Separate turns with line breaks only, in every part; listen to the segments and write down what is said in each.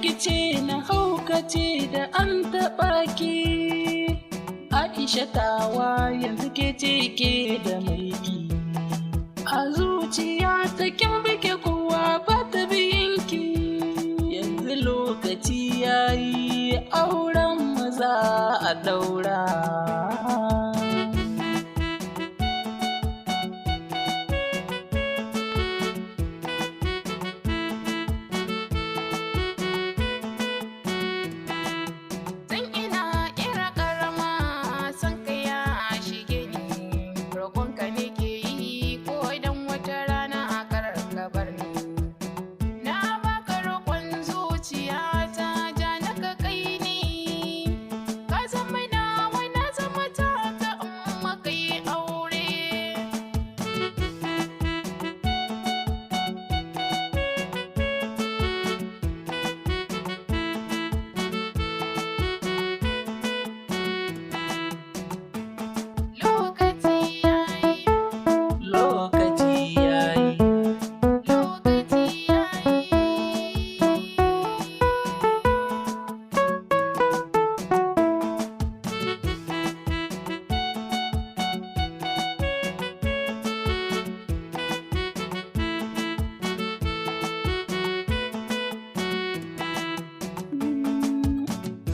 rikice na haukace da an taɓa ki. Aisha tawa yanzu ke ce ke da mulki. A zuciya ta kin bike kowa ba ta biyinki. Yanzu lokaci yayi auren maza a daura.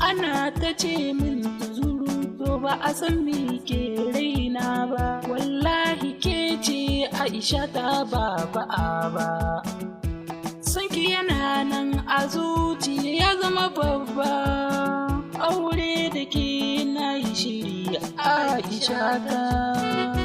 Ana ta ce min zuru to ba a san me ke raina ba. Wallahi ke ce Aisha ta ba ba. Sanki yana nan a zuciya ya zama babba. Aure da ke na yi shiri Aisha ta.